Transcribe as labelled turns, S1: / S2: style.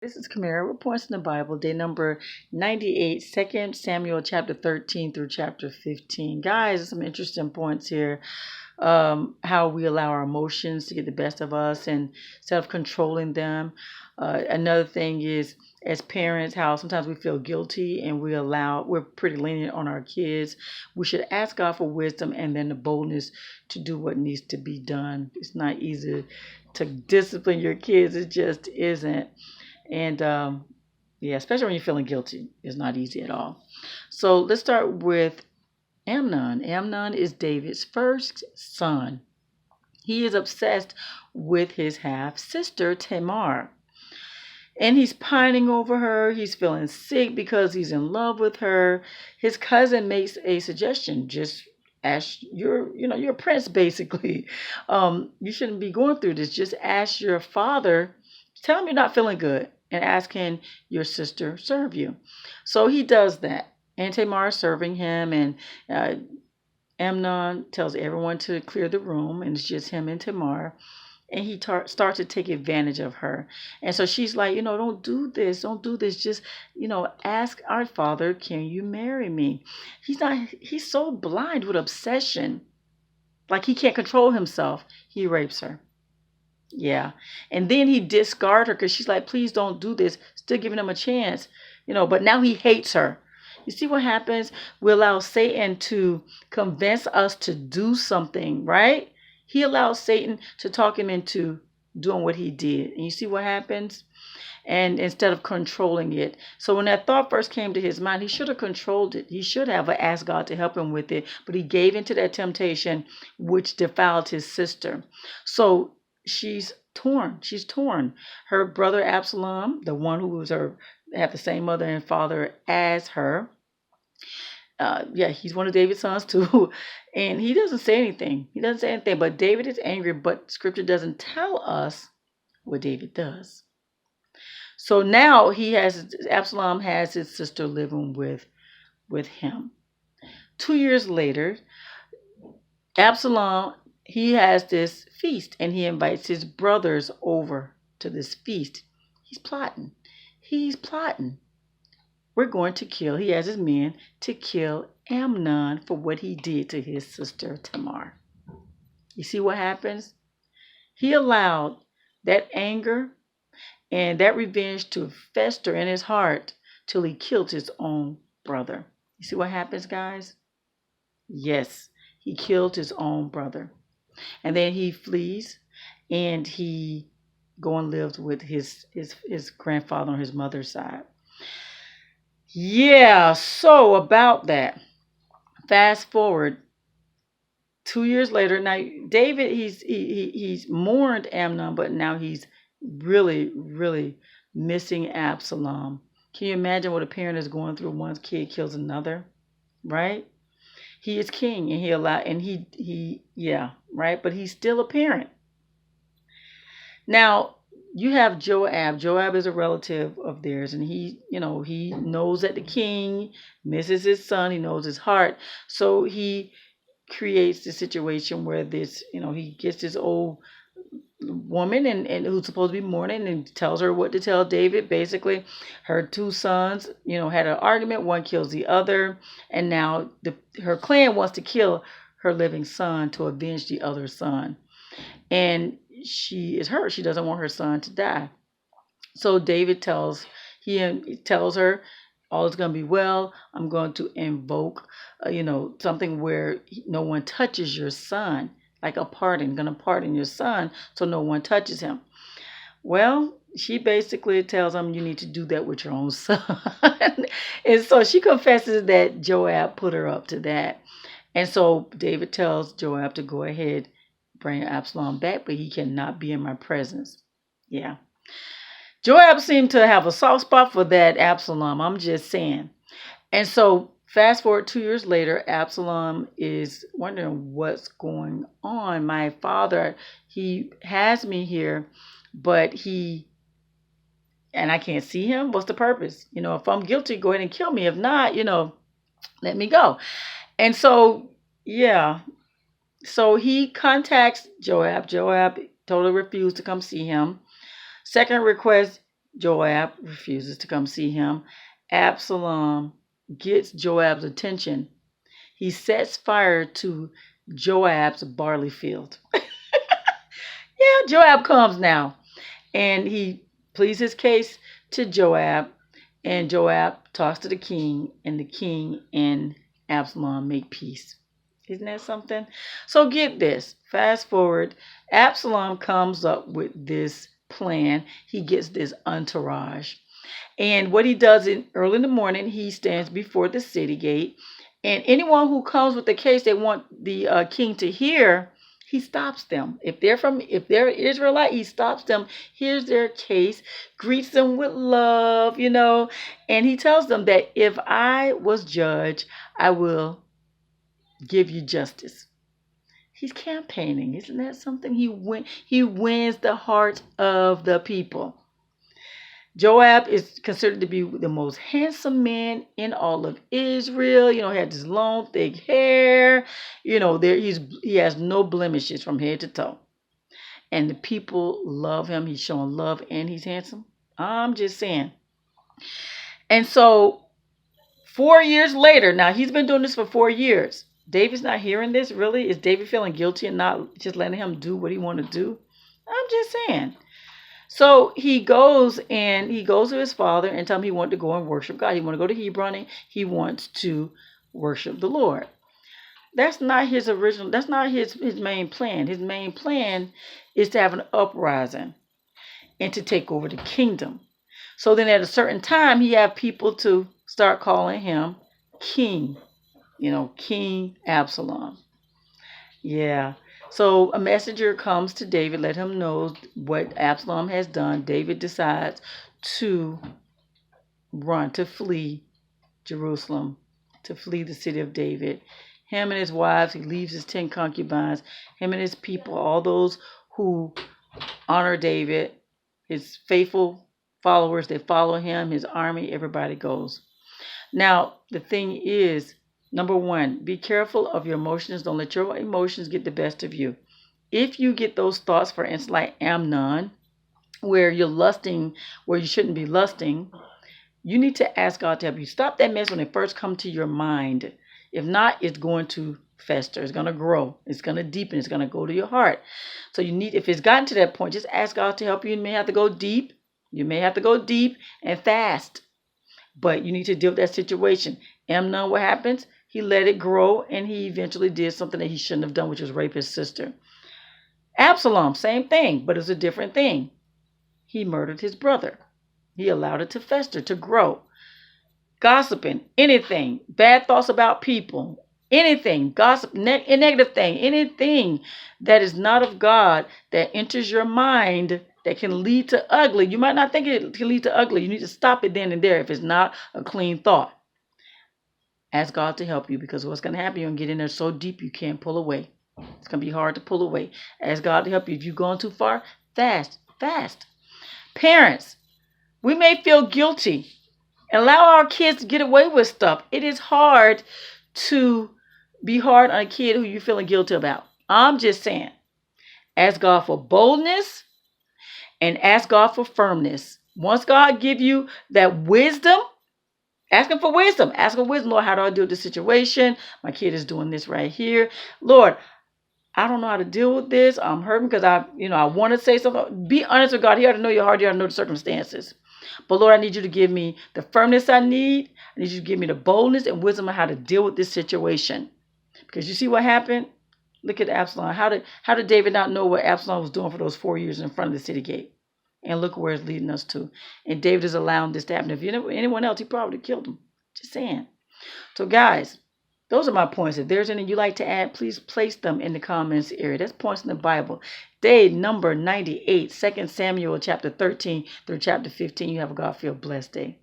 S1: This is Kamera. We're points in the Bible, day number 98, 2 Samuel chapter 13 through chapter 15. Guys, some interesting points here. How we allow our emotions to get the best of us and instead of controlling them. Another thing is, as parents, how sometimes we feel guilty and we're pretty lenient on our kids. We should ask God for wisdom and then the boldness to do what needs to be done. It's not easy to discipline your kids, it just isn't. And yeah, especially when you're feeling guilty, it's not easy at all. So let's start with Amnon. Amnon is David's first son. He is obsessed with his half sister Tamar. And he's pining over her. He's feeling sick because he's in love with her. His cousin makes a suggestion. Just ask you're a prince basically. You shouldn't be going through this. Just ask your father. Tell him you're not feeling good and ask him your sister serve you. So he does that. And Tamar is serving him, and Amnon tells everyone to clear the room, and it's just him and Tamar. And he starts to take advantage of her. And so she's like, don't do this. Don't do this. Just, ask our father, can you marry me? He's so blind with obsession. Like he can't control himself. He rapes her. Yeah. And then he discards her because she's like, please don't do this. Still giving him a chance, but now he hates her. You see what happens? We allow Satan to convince us to do something, right? He allows Satan to talk him into doing what he did. And you see what happens? And instead of controlling it. So when that thought first came to his mind, he should have controlled it. He should have asked God to help him with it. But he gave into that temptation, which defiled his sister. So she's torn. She's torn. Her brother Absalom, the one who was had the same mother and father as her. He's one of David's sons too. And he doesn't say anything. But David is angry, but scripture doesn't tell us what David does. So now Absalom has his sister living with him. 2 years later, Absalom, he has this feast and he invites his brothers over to this feast. He's plotting. He has his men to kill Amnon for what he did to his sister Tamar. You see what happens? He allowed that anger and that revenge to fester in his heart till he killed his own brother. You see what happens, guys? Yes, he killed his own brother. And then he flees and he goes and lives with his grandfather on his mother's side. Yeah, so about that. Fast forward 2 years later. Now David, he's mourned Amnon, but now he's really, really missing Absalom. Can you imagine what a parent is going through? One kid kills another, right? He is king, and right? But he's still a parent. Now, you have Joab. Joab is a relative of theirs, and he knows that the king misses his son. He knows his heart. So he creates the situation where he gets this old woman and who's supposed to be mourning and tells her what to tell David. Basically, her two sons, had an argument. One kills the other, and now her clan wants to kill her living son to avenge the other son. And she is hurt. She doesn't want her son to die. So David tells her, all is going to be well. I'm going to invoke, something where no one touches your son, like a pardon. I'm going to pardon your son so no one touches him. Well, she basically tells him you need to do that with your own son. And so she confesses that Joab put her up to that. And so David tells Joab to go ahead, bring Absalom back, but he cannot be in my presence. Yeah. Joab seemed to have a soft spot for that Absalom. I'm just saying. And so fast forward 2 years later, Absalom is wondering what's going on. My father, he has me here, but and I can't see him. What's the purpose? If I'm guilty, go ahead and kill me. If not, let me go. And so, yeah. So he contacts Joab. Joab totally refused to come see him. Second request, Joab refuses to come see him. Absalom gets Joab's attention. He sets fire to Joab's barley field. Yeah, Joab comes now. And he pleads his case to Joab. And Joab talks to the king. And the king and Absalom make peace. Isn't that something? So get this. Fast forward. Absalom comes up with this plan. He gets this entourage. And what he does early in the morning, he stands before the city gate. And anyone who comes with the case they want the king to hear, he stops them. If they're Israelite, he stops them, hears their case, greets them with love, and he tells them that if I was judge, I will give you justice. He's campaigning. Isn't that something? He wins the heart of the people. Joab is considered to be the most handsome man in all of Israel. He had this long, thick hair. He has no blemishes from head to toe. And the people love him. He's showing love and he's handsome. I'm just saying. And so 4 years later, now he's been doing this for 4 years. David's not hearing this, really? Is David feeling guilty and not just letting him do what he want to do? I'm just saying. So he goes to his father and tells him he wanted to go and worship God. He wanted to go to Hebron and he wants to worship the Lord. That's not his main plan. His main plan is to have an uprising and to take over the kingdom. So then at a certain time, he have people to start calling him king. King Absalom. Yeah. So a messenger comes to David, let him know what Absalom has done. David decides to flee Jerusalem, to flee the city of David. Him and his wives, he leaves his 10 concubines, him and his people, all those who honor David, his faithful followers, they follow him, his army, everybody goes. Now, the thing is, number one, be careful of your emotions. Don't let your emotions get the best of you. If you get those thoughts, for instance, like Amnon, where you're lusting where you shouldn't be lusting, you need to ask God to help you. Stop that mess when it first come to your mind. If not, it's going to fester. It's going to grow. It's going to deepen. It's going to go to your heart. So if it's gotten to that point, just ask God to help you. You may have to go deep. You may have to go deep and fast. But you need to deal with that situation. Amnon, what happens? He let it grow, and he eventually did something that he shouldn't have done, which was rape his sister. Absalom, same thing, but it was a different thing. He murdered his brother. He allowed it to fester, to grow. Gossiping, anything, bad thoughts about people, anything, gossip, negative thing, anything that is not of God that enters your mind that can lead to ugly. You might not think it can lead to ugly. You need to stop it then and there if it's not a clean thought. Ask God to help you, because what's going to happen, you're going to get in there so deep you can't pull away. It's going to be hard to pull away. Ask God to help you. If you've gone too far, fast. Parents, we may feel guilty and allow our kids to get away with stuff. It is hard to be hard on a kid who you're feeling guilty about. I'm just saying. Ask God for boldness and ask God for firmness. Once God give you that wisdom, ask him for wisdom. Ask him wisdom. Lord, how do I deal with this situation? My kid is doing this right here. Lord, I don't know how to deal with this. I'm hurting because I want to say something. Be honest with God. He ought to know your heart. He ought to know the circumstances. But Lord, I need you to give me the firmness I need. I need you to give me the boldness and wisdom on how to deal with this situation. Because you see what happened? Look at Absalom. How did David not know what Absalom was doing for those 4 years in front of the city gate? And look where it's leading us to. And David is allowing this to happen. If anyone else, he probably killed him. Just saying. So guys, those are my points. If there's any you'd like to add, please place them in the comments area. That's points in the Bible. Day number 98, 2 Samuel chapter 13 through chapter 15. You have a God-filled blessed day.